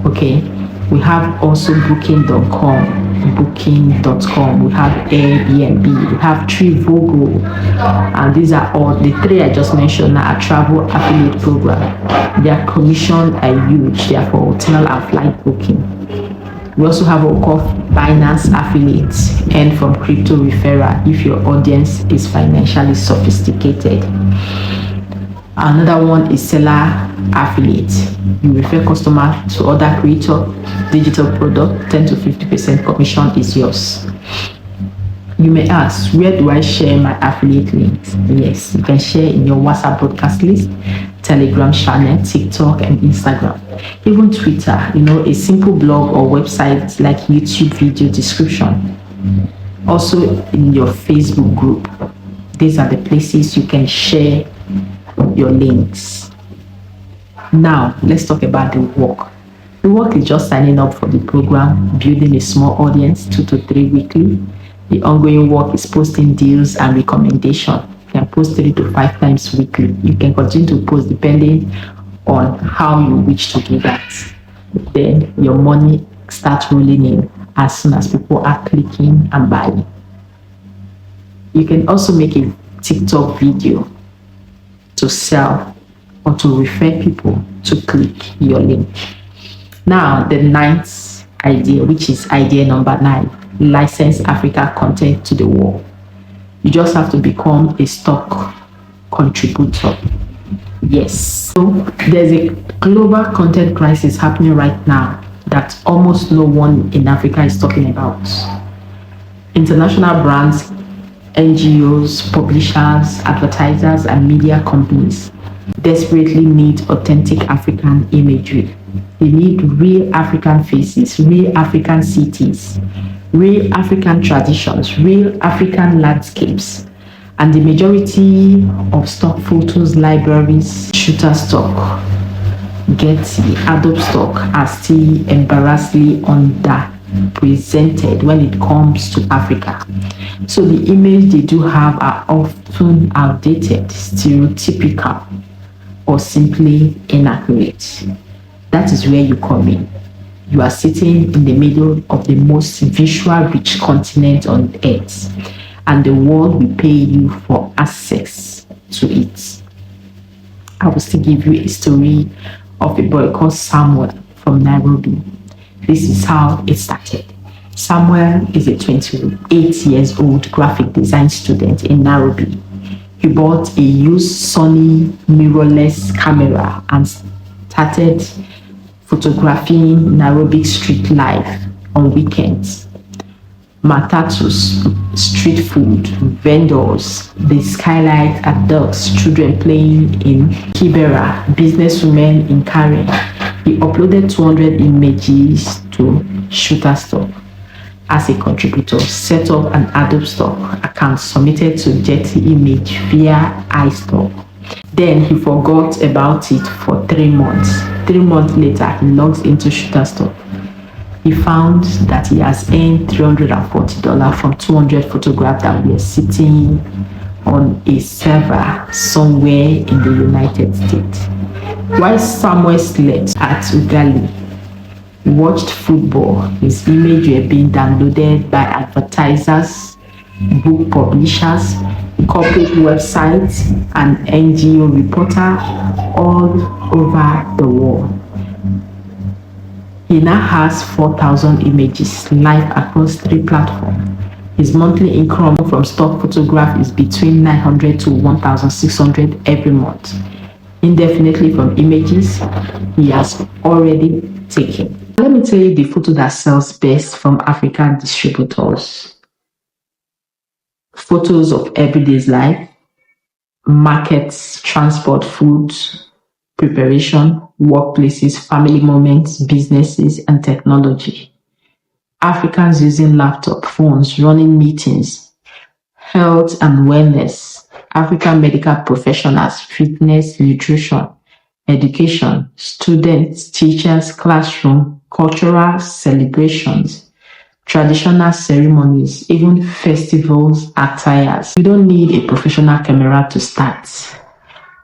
Speaker 1: Okay, we have also booking.com, we have Airbnb, we have Trivago, and these are all the 3 I just mentioned are a travel affiliate program. Their commission are huge. They are for hotel and flight booking. We also have what we call Binance affiliates, and from crypto referral if your audience is financially sophisticated. Another one is seller affiliate. You refer customer to other creator, digital product, 10 to 50% commission is yours. You may ask, where do I share my affiliate links? Yes, you can share in your WhatsApp broadcast list, Telegram channel, TikTok, and Instagram. Even Twitter, a simple blog or website like YouTube video description. Also in your Facebook group. These are the places you can share your links. Now, let's talk about the work. The work is just signing up for the program, building a small audience, 2 to 3 weekly. The ongoing work is posting deals and recommendation. You can post 3 to 5 times weekly. You can continue to post depending on how you wish to do that. Then your money starts rolling in as soon as people are clicking and buying. You can also make a TikTok video to sell or to refer people to click your link. Now, the 9th idea, which is idea number 9, license Africa content to the world. You just have to become a stock contributor. Yes. So there's a global content crisis happening right now that almost no one in Africa is talking about. International brands, NGOs, publishers, advertisers, and media companies desperately need authentic African imagery. They need real African faces, real African cities, real African traditions, real African landscapes. And the majority of stock photos libraries, Shutterstock, Getty, Adobe stock are still embarrassingly presented when it comes to Africa. So the image they do have are often outdated, stereotypical, or simply inaccurate. That is where you come in. You are sitting in the middle of the most visual rich continent on earth, and the world will pay you for access to it. I will still give you a story of a boy called Samuel from Nairobi. This is how it started. Samuel is a 28 years old graphic design student in Nairobi. He bought a used Sony mirrorless camera and started photographing Nairobi street life on weekends. Matatus, street food, vendors, the skylight at dusk, children playing in Kibera, businesswomen in Karen. He uploaded 200 images to Shutterstock as a contributor, set up an Adobe Stock account, submitted to Jetty Image via iStock. Then he forgot about it for 3 months. 3 months later, he logs into Shutterstock. He found that he has earned $340 from 200 photographs that were sitting on a server somewhere in the United States. While Samuel slept at Ugali, watched football, his image were being downloaded by advertisers, book publishers, corporate websites, and NGO reporters all over the world. He now has 4,000 images live across 3 platforms. His monthly income from stock photograph is between $900 to $1,600 every month. Indefinitely from images he has already taken. Let me tell you the photo that sells best from African distributors. Photos of everyday's life, markets, transport, food, preparation, workplaces, family moments, businesses, and technology. Africans using laptop, phones, running meetings, health and wellness, African medical professionals, fitness, nutrition, education, students, teachers, classroom, cultural celebrations, traditional ceremonies, even festivals, attires. You don't need a professional camera to start.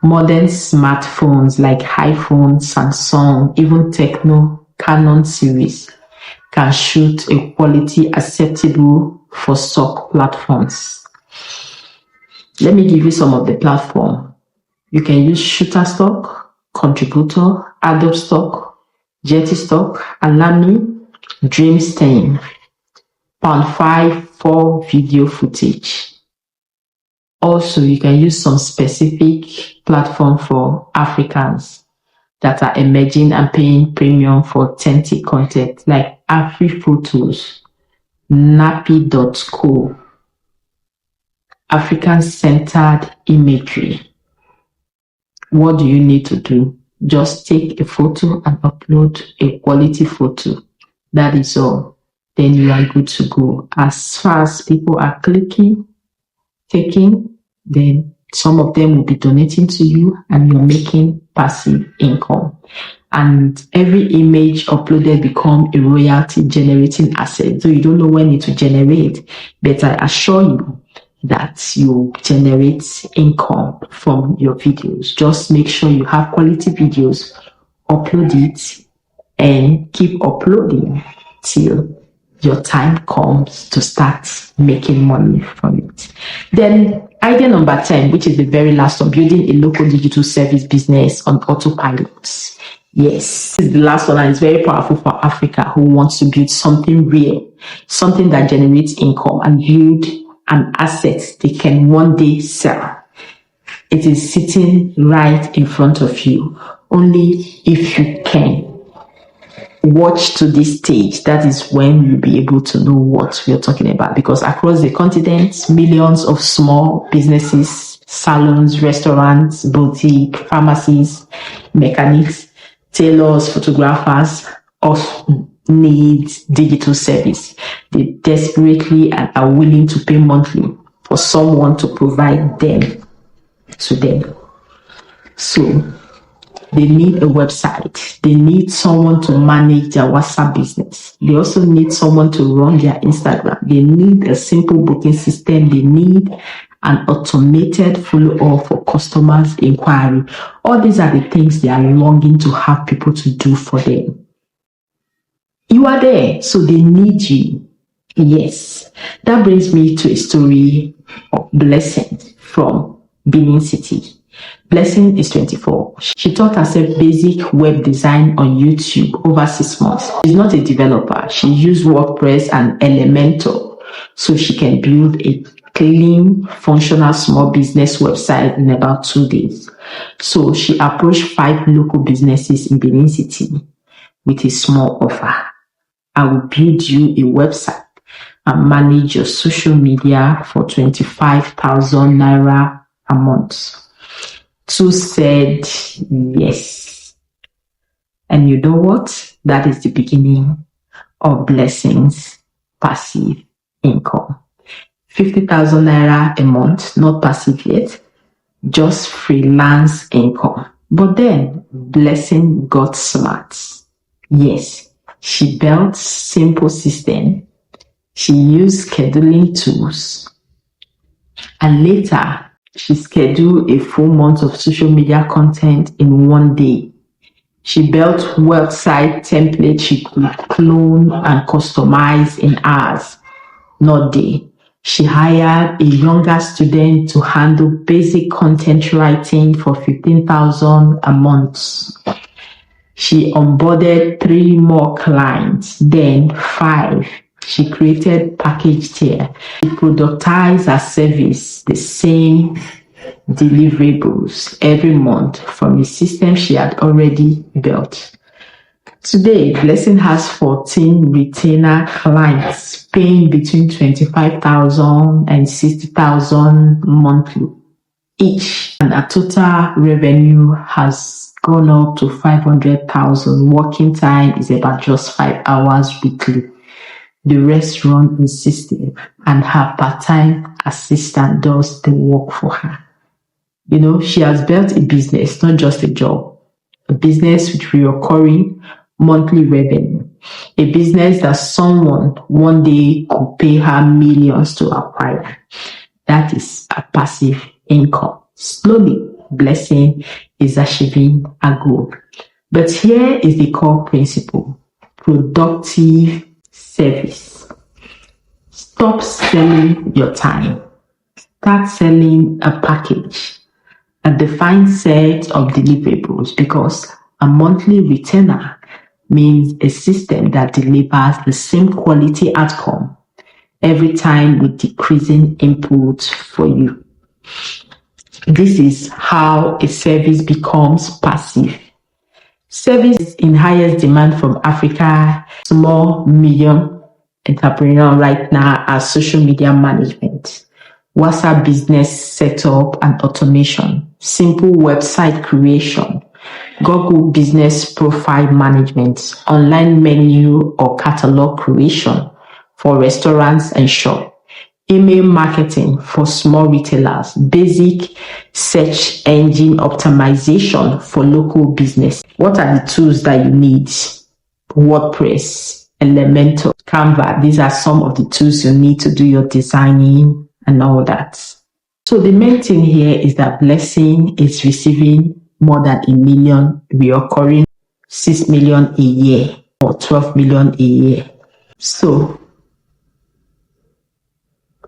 Speaker 1: Modern smartphones like iPhone, Samsung, even Techno, Canon series can shoot a quality acceptable for stock platforms. Let me give you some of the platforms. You can use Shutterstock, Contributor, Adobe Stock, Jetty Stock, Alamy, Dreamstain, Pound 5 for video footage. Also, you can use some specific platform for Africans that are emerging and paying premium for authentic content like AfriPhotos, Nappy.co, African-centered imagery. What do you need to do? Just take a photo and upload a quality photo. That is all. Then you are good to go. As far as people are clicking, taking, then some of them will be donating to you and you're making passive income. And every image uploaded become a royalty generating asset. So you don't know when it will generate, but I assure you that you generate income from your videos. Just make sure you have quality videos, upload it, and keep uploading till your time comes to start making money from it. Then idea number 10, which is the very last one, building a local digital service business on autopilot. Yes, this is the last one, and it's very powerful for Africa who wants to build something real, something that generates income and build an asset they can one day sell. It is sitting right in front of you. Only if you can watch to this stage, that is when you'll be able to know what we're talking about. Because across the continent, millions of small businesses, salons, restaurants, boutique, pharmacies, mechanics, tailors, photographers often need digital service. They desperately are willing to pay monthly for someone to provide them to them. So They need a website. They need someone to manage their WhatsApp business. They also need someone to run their Instagram. They need a simple booking system. They need an automated follow-up for customers' inquiry. All these are the things they are longing to have people to do for them. You are there, so they need you. Yes, that brings me to a story of Blessing from Benin City. Blessing is 24. She taught herself basic web design on YouTube over 6 months. She's not a developer. She used WordPress and Elementor so she can build a clean, functional small business website in about 2 days. So she approached 5 local businesses in Benin City with a small offer. I will build you a website and manage your social media for 25,000 naira a month. 2 said yes. And you know what? That is the beginning of Blessing's passive income. 50,000 naira a month, not passive yet, just freelance income. But then Blessing got smart. Yes, she built simple system. She used scheduling tools. And later, she scheduled a full month of social media content in 1 day. She built website templates she could clone and customize in hours, not days. She hired a younger student to handle basic content writing for 15,000 a month. She onboarded 3 more clients, then 5. She created package tier. She productized her service, the same deliverables every month from a system she had already built. Today, Blessing has 14 retainer clients paying between 25,000 and 60,000 monthly each, and her total revenue has gone up to 500,000. Working time is about just 5 hours weekly. The rest run in system, and her part-time assistant does the work for her. You know, she has built a business, not just a job. A business with recurring monthly revenue. A business that someone one day could pay her millions to acquire. That is a passive income. Slowly, Blessing is achieving a goal. But here is the core principle. Productive service. Stop selling your time. Start selling a package, a defined set of deliverables, because a monthly retainer means a system that delivers the same quality outcome every time with decreasing input for you. This is how a service becomes passive. Service is in highest demand from Africa. Small, medium entrepreneur right now are social media management, WhatsApp business setup and automation, simple website creation, Google business profile management, online menu or catalog creation for restaurants and shops, email marketing for small retailers, basic search engine optimization for local business. What are the tools that you need? WordPress, Elementor, Canva. These are some of the tools you need to do your designing and all that. So the main thing here is that Blessing is receiving more than 1 million recurring, 6 million a year or 12 million a year. So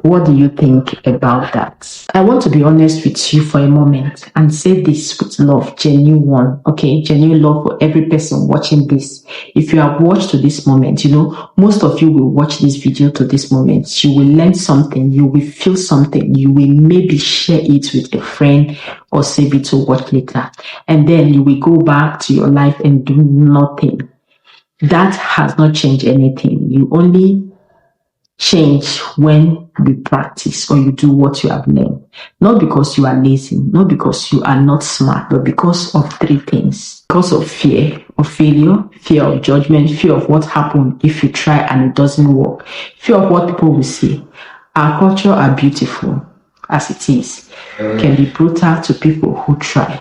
Speaker 1: what do you think about that? I want to be honest with you for a moment and say this with love, genuine one, okay? Genuine love for every person watching this. If you have watched to this moment, you know, most of you will watch this video to this moment. You will learn something, you will feel something, you will maybe share it with a friend or save it to watch later. And then you will go back to your life and do nothing. That has not changed anything. You only change when you practice or you do what you have learned. Not because you are lazy, not because you are not smart, but because of 3 things. Because of fear of failure, fear of judgment, fear of what happened if you try and it doesn't work, fear of what people will say. Our culture are beautiful as it is, can be brutal to people who try.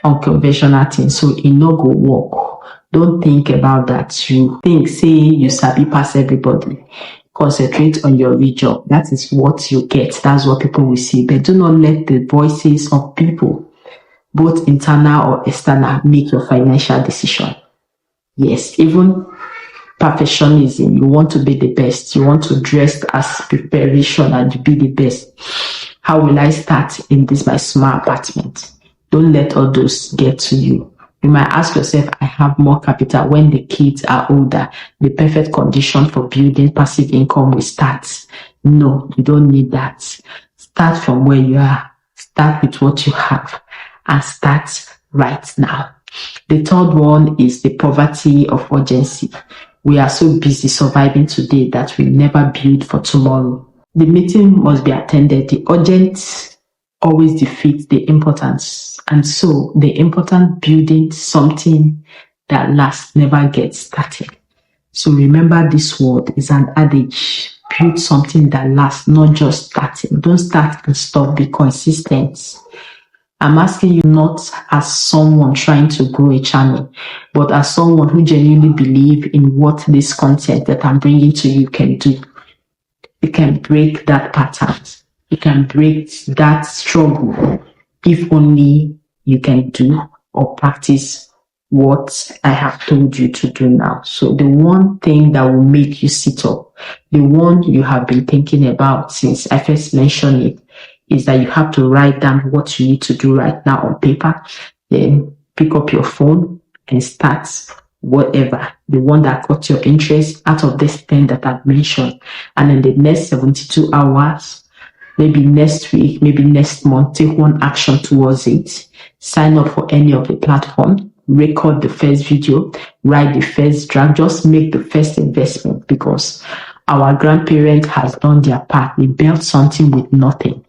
Speaker 1: unconventional things, so it no go work. Don't think about that. You think, say you sabi pass everybody. Concentrate on your real job. That is what you get. That's what people will see. But do not let the voices of people, both internal or external, make your financial decision. Yes, even perfectionism. You want to be the best. You want to dress as preparation and be the best. How will I start in this my small apartment? Don't let all those get to you. You might ask yourself, I have more capital when the kids are older. The perfect condition for building passive income will start. No, you don't need that. Start from where you are. Start with what you have and start right now. The third one is the poverty of urgency. We are so busy surviving today that we never build for tomorrow. The meeting must be attended. The urgent always defeats the importance. And so the important building something that lasts never gets started. So remember, this word is an adage. Build something that lasts, not just starting. Don't start and stop. Be consistent. I'm asking you not as someone trying to grow a channel, but as someone who genuinely believes in what this content that I'm bringing to you can do. You can break that pattern. You can break that struggle if only you can do or practice what I have told you to do now. So the one thing that will make you sit up, the one you have been thinking about since I first mentioned it, is that you have to write down what you need to do right now on paper, then pick up your phone and start whatever, the one that caught your interest out of this 10 that I've mentioned. And in the next 72 hours, maybe next week, maybe next month, take one action towards it. Sign up for any of the platform, record the first video, write the first draft, just make the first investment, because our grandparents has done their part. They built something with nothing,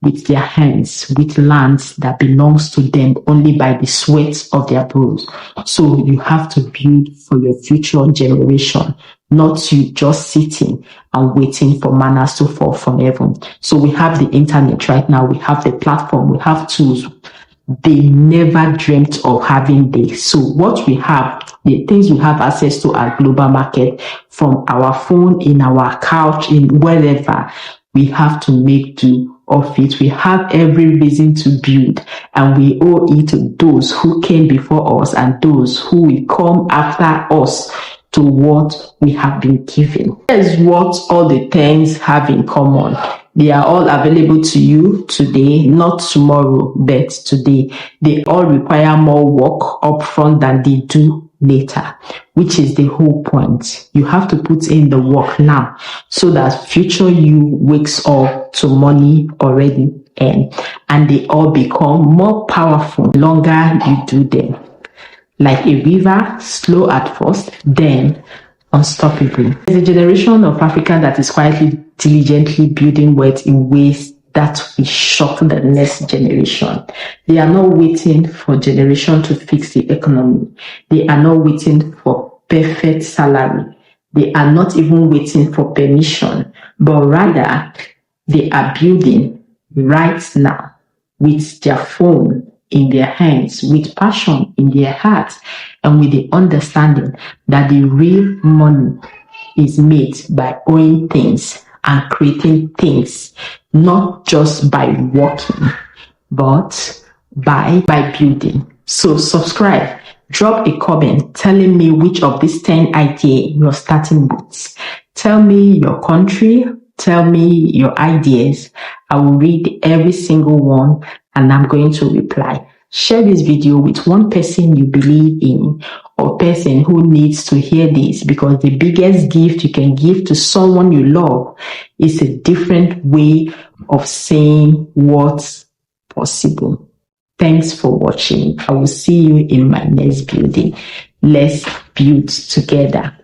Speaker 1: with their hands, with lands that belongs to them only by the sweat of their brows. So you have to build for your future generation, not you just sitting and waiting for manners to fall from heaven. So we have the internet right now. We have the platform. We have tools. They never dreamt of having this. So what we have, the things we have access to at global market, from our phone, in our couch, in wherever, we have to make do of it. We have every reason to build, and we owe it to those who came before us and those who will come after us to what we have been given. Here's what all the things have in common. They are all available to you today, not tomorrow, but today. They all require more work upfront than they do later, which is the whole point. You have to put in the work now so that future you wakes up to money already earned, and they all become more powerful the longer you do them. Like a river, slow at first, then unstoppable. There's a generation of Africa that is quietly, diligently building wealth in ways that will shock the next generation. They are not waiting for generation to fix the economy. They are not waiting for perfect salary. They are not even waiting for permission, but rather they are building right now with their phone in their hands, with passion in their hearts, and with the understanding that the real money is made by owning things and creating things, not just by working, but by building. So subscribe, drop a comment telling me which of these 10 ideas you're starting with. Tell me your country, tell me your ideas. I will read every single one and I'm going to reply. Share this video with one person you believe in or person who needs to hear this, because the biggest gift you can give to someone you love is a different way of saying what's possible. Thanks for watching. I will see you in my next building. Let's build together.